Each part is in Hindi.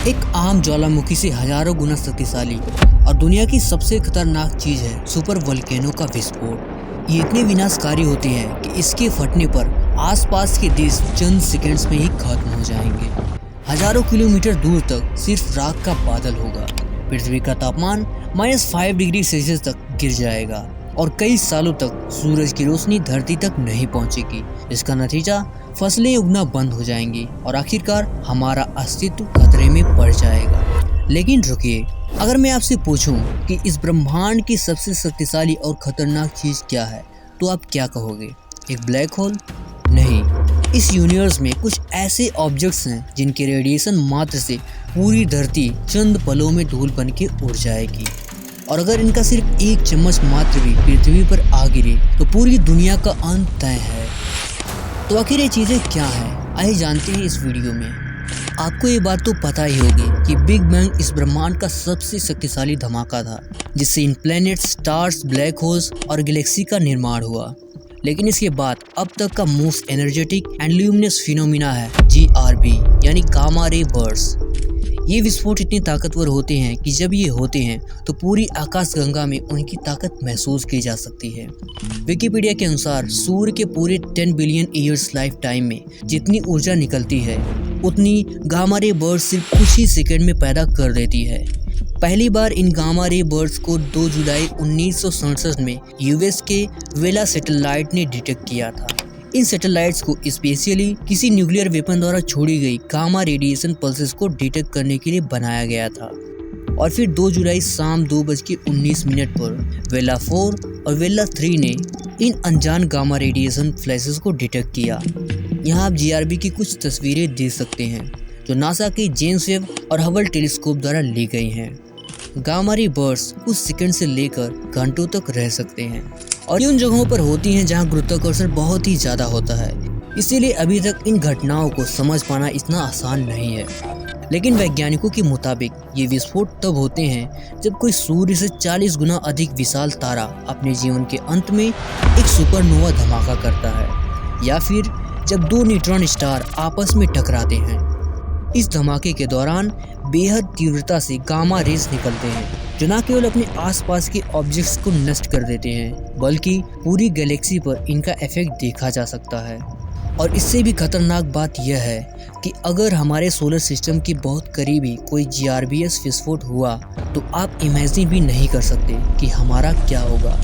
एक आम ज्वालामुखी से हजारों गुना शक्तिशाली और दुनिया की सबसे खतरनाक चीज है सुपर वोल्केनो का विस्फोट। ये इतने विनाशकारी होते हैं कि इसके फटने पर आसपास के देश चंद सेकंड्स में ही खत्म हो जाएंगे। हजारों किलोमीटर दूर तक सिर्फ राख का बादल होगा। पृथ्वी का तापमान -5 डिग्री सेल्सियस तक गिर जाएगा और कई सालों तक सूरज की रोशनी धरती तक नहीं पहुंचेगी। इसका नतीजा फसलें उगना बंद हो जाएंगी और आखिरकार हमारा अस्तित्व खतरे में पड़ जाएगा। लेकिन रुकिए, अगर मैं आपसे पूछूं कि इस ब्रह्मांड की सबसे शक्तिशाली और खतरनाक चीज क्या है, तो आप क्या कहोगे? एक ब्लैक होल? नहीं, इस यूनिवर्स में कुछ ऐसे ऑब्जेक्ट्स हैं जिनके रेडिएशन मात्र से पूरी धरती चंद पलों में धूल बन के उड़ जाएगी। और अगर इनका सिर्फ एक चम्मच मात्र भी पृथ्वी पर आ गिरे तो पूरी दुनिया का अंत तय है। तो आखिर ये चीजें क्या हैं? आइए जानते हैं इस वीडियो में। आपको ये बात तो पता ही होगी कि बिग बैंग इस ब्रह्मांड का सबसे शक्तिशाली धमाका था, जिससे इन प्लैनेट्स, स्टार्स, ब्लैक होल्स और गैलेक्सी का निर्माण हुआ। लेकिन इसके बाद अब तक का most energetic and luminous phenomena है GRB यानी गामा रे बर्स्ट। ये विस्फोट इतने ताकतवर होते हैं कि जब ये होते हैं तो पूरी आकाशगंगा में उनकी ताकत महसूस की जा सकती है। विकिपीडिया के अनुसार सूर्य के पूरे 10 बिलियन ईयर्स लाइफ टाइम में जितनी ऊर्जा निकलती है उतनी गामा रे बर्स्ट सिर्फ कुछ ही सेकंड में पैदा कर देती है। पहली बार इन गामा रे बर्स्ट को 2 जुलाई 1967 में यूएस के वेला सैटेलाइट ने डिटेक्ट किया था। इन सैटेलाइट्स को स्पेशली किसी न्यूक्लियर वेपन द्वारा छोड़ी गई गामा रेडिएशन पल्सेस को डिटेक्ट करने के लिए बनाया गया था। और फिर 2 जुलाई शाम 2:19 पर वेला 4 और वेला 3 ने इन अनजान गामा रेडिएशन फ्लैशेस को डिटेक्ट किया। यहाँ आप GRB की कुछ तस्वीरें देख सकते हैं जो नासा के जेम्स वेब और हबल टेलीस्कोप द्वारा ली गई हैं। गामा रे बर्स्ट कुछ सेकंड से लेकर घंटों तक रह सकते हैं और ये उन जगहों पर होती हैं जहां गुरुत्वाकर्षण बहुत ही ज़्यादा होता है। इसीलिए अभी तक इन घटनाओं को समझ पाना इतना आसान नहीं है। लेकिन वैज्ञानिकों के मुताबिक ये विस्फोट तब होते हैं जब कोई सूर्य से 40 गुना अधिक विशाल तारा अपने जीवन के अंत में एक सुपरनोवा धमाका करता है, या फिर जब 2 न्यूट्रॉन स्टार आपस में टकराते हैं। इस धमाके के दौरान बेहद तीव्रता से गामा रेज निकलते हैं जो न केवल अपने आसपास के ऑब्जेक्ट्स को नष्ट कर देते हैं बल्कि पूरी गैलेक्सी पर इनका इफेक्ट देखा जा सकता है। और इससे भी खतरनाक बात यह है कि अगर हमारे सोलर सिस्टम के बहुत करीब ही कोई GRBS विस्फोट हुआ तो आप इमेजिन भी नहीं कर सकते कि हमारा क्या होगा।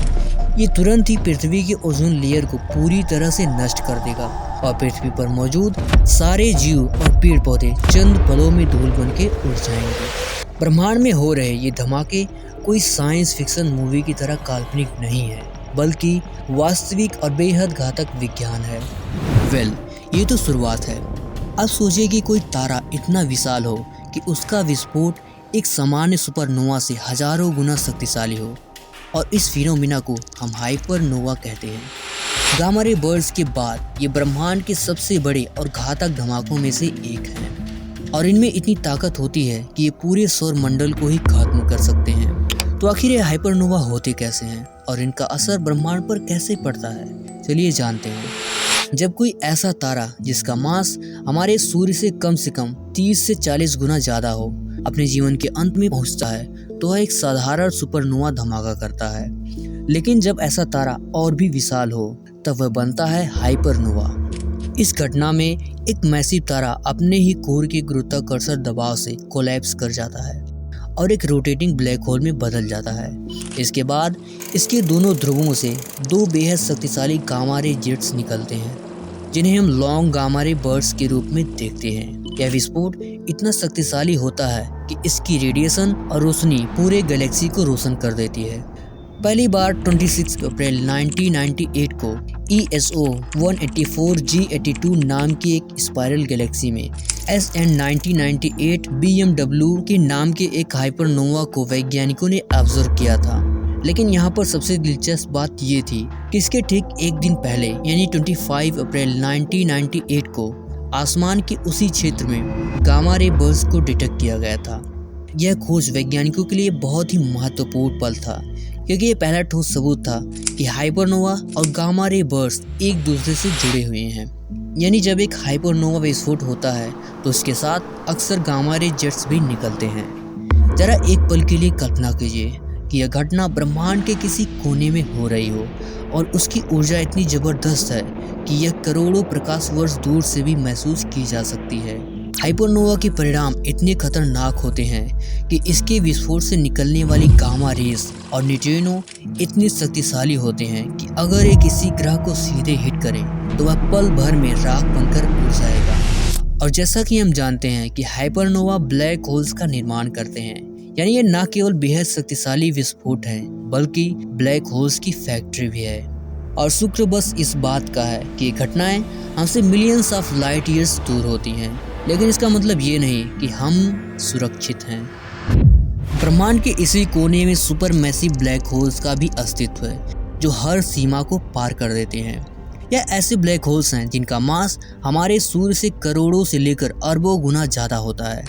ये तुरंत ही पृथ्वी के ओजोन लेयर को पूरी तरह से नष्ट कर देगा और पृथ्वी पर मौजूद सारे जीव और पेड़ पौधे चंद पलों में धूल बन के उड़ जाएंगे। ब्रह्मांड में हो रहे ये धमाके कोई साइंस फिक्शन मूवी की तरह काल्पनिक नहीं है, बल्कि वास्तविक और बेहद घातक विज्ञान है। ये तो शुरुआत है। अब सोचिए कि कोई तारा इतना विशाल हो कि उसका विस्फोट एक सामान्य सुपरनोवा से हजारों गुना शक्तिशाली हो, और इस फिनोमिना को हम हाइपरनोवा कहते हैं। गामा रे बर्स्ट के बाद ये ब्रह्मांड के सबसे बड़े और घातक धमाकों में से एक है और इनमें इतनी ताकत होती है कि ये पूरे सौर मंडल को ही खत्म कर सकते हैं। तो आखिर ये हाइपरनोवा होते कैसे हैं और इनका असर ब्रह्मांड पर कैसे पड़ता है? चलिए जानते हैं। जब कोई ऐसा तारा जिसका मास हमारे सूर्य से कम 30 से 40 गुना ज्यादा हो अपने जीवन के अंत में पहुंचता है तो वह एक साधारण सुपरनोवा धमाका करता है। लेकिन जब ऐसा तारा और भी विशाल हो तब वह बनता है हाइपरनोवा। इस घटना में एक मैसिव तारा अपने ही कोर के गुरुत्वाकर्षण दबाव से कोलैप्स कर जाता है और एक रोटेटिंग ब्लैक होल में बदल जाता है। इसके बाद इसके दोनों ध्रुवों से 2 बेहद शक्तिशाली गामा रे जेट्स निकलते हैं जिन्हें हम लॉन्ग गामा रे बर्स्ट के रूप में देखते हैं। यह विस्फोट इतना शक्तिशाली होता है कि इसकी रेडिएशन और रोशनी पूरे गैलेक्सी को रोशन कर देती है। पहली बार 26 अप्रैल 1998 को ESO 184 G82 नाम की एक स्पाइरल गैलेक्सी में SN 1998 BMW के नाम के एक हाइपरनोवा को वैज्ञानिकों ने ऑब्जर्व किया था। लेकिन यहाँ पर सबसे दिलचस्प बात ये थी कि इसके ठीक एक दिन पहले यानी 25 अप्रैल 1998 को आसमान के उसी क्षेत्र में गामा रे बर्स्ट को डिटेक्ट किया गया था। यह खोज वैज्ञानिकों के लिए बहुत ही महत्वपूर्ण पल था क्योंकि ये पहला ठोस सबूत था कि हाइपरनोवा और गामा रे बर्स्ट एक दूसरे से जुड़े हुए हैं। यानी जब एक हाइपरनोवा विस्फोट होता है तो इसके साथ अक्सर गामा रे जेट्स भी निकलते हैं। जरा एक पल के लिए कल्पना कीजिए कि यह घटना ब्रह्मांड के किसी कोने में हो रही हो और उसकी ऊर्जा इतनी जबरदस्त है कि यह करोड़ों प्रकाश वर्ष दूर से भी महसूस की जा सकती है। हाइपरनोवा के परिणाम इतने खतरनाक होते हैं कि इसके विस्फोट से निकलने वाली गामा रेस और न्यूट्रिनो इतने शक्तिशाली होते हैं कि अगर ये किसी ग्रह को सीधे हिट करें तो वह पल भर में राख बनकर उड़ जाएगा। और जैसा कि हम जानते हैं कि हाइपरनोवा ब्लैक होल्स का निर्माण करते हैं, यानी ये न केवल बेहद शक्तिशाली विस्फोट है बल्कि ब्लैक होल्स की फैक्ट्री भी है। और शुक्र बस इस बात का है कि ये घटनाएं हमसे मिलियंस ऑफ लाइट ईयर्स दूर होती हैं, लेकिन इसका मतलब ये नहीं कि हम सुरक्षित हैं। ब्रह्मांड के इसी कोने में सुपर मैसिव ब्लैक होल्स का भी अस्तित्व है जो हर सीमा को पार कर देते हैं। यह ऐसे ब्लैक होल्स हैं जिनका मास हमारे सूर्य से करोड़ों से लेकर अरबों गुना ज़्यादा होता है।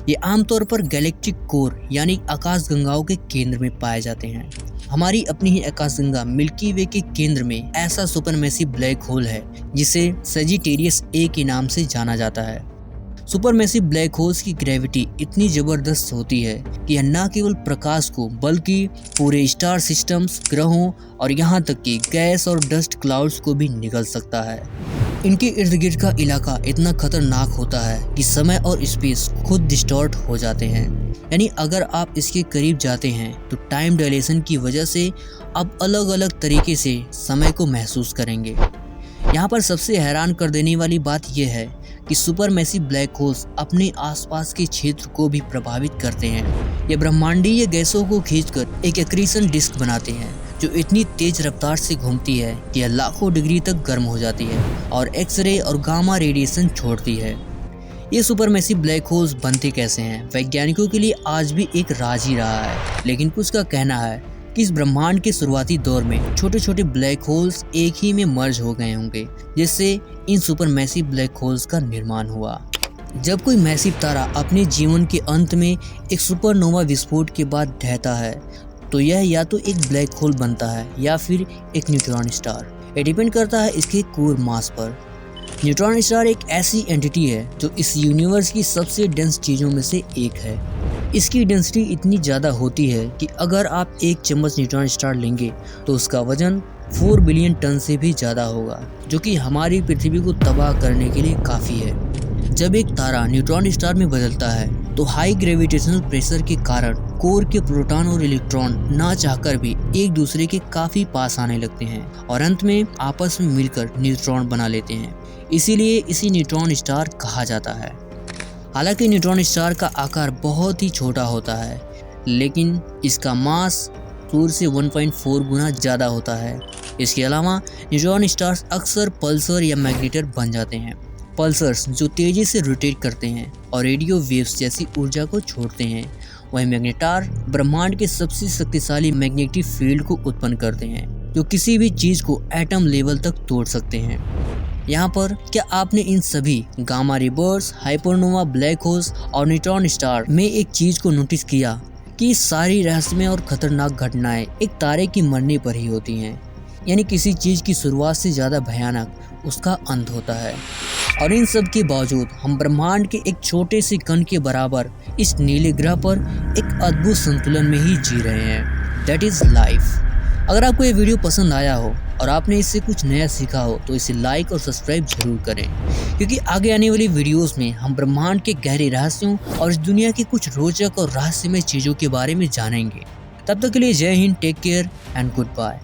ये आमतौर पर गैलेक्टिक कोर यानी आकाशगंगाओं के केंद्र में पाए जाते हैं। हमारी अपनी ही आकाशगंगा मिल्की वे के केंद्र में ऐसा सुपरमैसिव ब्लैक होल है जिसे सजिटेरियस ए के नाम से जाना जाता है। सुपरमैसिव ब्लैक होल्स की ग्रेविटी इतनी जबरदस्त होती है कि यह न केवल प्रकाश को बल्कि पूरे स्टार सिस्टम्स, ग्रहों और यहाँ तक कि गैस और डस्ट क्लाउड्स को भी निगल सकता है। इनके इर्द गिर्द का इलाका इतना खतरनाक होता है कि समय और स्पेस खुद डिस्टॉर्ट हो जाते हैं। यानी अगर आप इसके करीब जाते हैं तो टाइम डायलेशन की वजह से आप अलग अलग तरीके से समय को महसूस करेंगे। यहाँ पर सबसे हैरान कर देने वाली बात यह है कि सुपरमैसिव ब्लैक होल्स अपने आसपास के क्षेत्र को भी प्रभावित करते हैं। ये ब्रह्मांडीय गैसों को खींचकर एक एक्रीशन डिस्क बनाते हैं जो इतनी तेज रफ्तार से घूमती है कि यह लाखों डिग्री तक गर्म हो जाती है और एक्सरे और गामा रेडिएशन छोड़ती है। ये सुपरमैसिव ब्लैक होल्स बनते कैसे हैं, वैज्ञानिकों के लिए आज भी एक राज ही रहा है, लेकिन कुछ का कहना है कि इस ब्रह्मांड के शुरुआती दौर में छोटे छोटे ब्लैक होल्स एक ही में मर्ज हो गए होंगे, जिससे इन सुपरमैसिव ब्लैक होल्स का निर्माण हुआ। जब कोई मैसिव तारा अपने जीवन के अंत में एक सुपरनोवा विस्फोट के बाद ढहता है तो यह या तो एक ब्लैक होल बनता है या फिर एक न्यूट्रॉन स्टार। ये डिपेंड करता है इसके कोर मास पर। न्यूट्रॉन स्टार एक ऐसी एंटिटी है जो इस यूनिवर्स की सबसे डेंस चीज़ों में से एक है। इसकी डेंसिटी इतनी ज़्यादा होती है कि अगर आप एक चम्मच न्यूट्रॉन स्टार लेंगे तो उसका वजन 4 बिलियन टन से भी ज़्यादा होगा, जो कि हमारी पृथ्वी को तबाह करने के लिए काफ़ी है। जब एक तारा न्यूट्रॉन स्टार में बदलता है तो हाई ग्रेविटेशनल प्रेशर के कारण कोर के प्रोटॉन और इलेक्ट्रॉन ना चाहकर भी एक दूसरे के काफ़ी पास आने लगते हैं और अंत में आपस में मिलकर न्यूट्रॉन बना लेते हैं। इसीलिए इसे न्यूट्रॉन स्टार कहा जाता है। हालांकि न्यूट्रॉन स्टार का आकार बहुत ही छोटा होता है, लेकिन इसका मास सूर्य से 1.4 गुना ज़्यादा होता है। इसके अलावा न्यूट्रॉन स्टार्स अक्सर पल्सर या मैग्नेटर बन जाते हैं। पल्सर्स जो तेज़ी से रोटेट करते हैं और रेडियो वेव्स जैसी ऊर्जा को छोड़ते हैं, वहीं मैग्नेटार ब्रह्मांड के सबसे शक्तिशाली मैग्नेटिक फील्ड को उत्पन्न करते हैं जो किसी भी चीज़ को एटम लेवल तक तोड़ सकते हैं। यहाँ पर क्या आपने इन सभी gamma ray burst, hypernova black holes और न्यूट्रॉन स्टार में एक चीज़ को नोटिस किया कि सारी रहस्यमय और खतरनाक घटनाएं एक तारे की मरने पर ही होती हैं। यानी किसी चीज़ की शुरुआत से ज़्यादा भयानक उसका अंत होता है। और इन सब के बावजूद हम ब्रह्मांड के एक छोटे से कण के बराबर इस नीले ग्रह पर एक अद्भुत संतुलन में ही जी रहे हैं। That is life. अगर आपको ये वीडियो पसंद आया हो और आपने इससे कुछ नया सीखा हो तो इसे लाइक और सब्सक्राइब जरूर करें, क्योंकि आगे आने वाली वीडियोस में हम ब्रह्मांड के गहरे रहस्यों और इस दुनिया की कुछ रोचक और रहस्यमय चीज़ों के बारे में जानेंगे। तब तक के लिए जय हिंद, take care and good bye.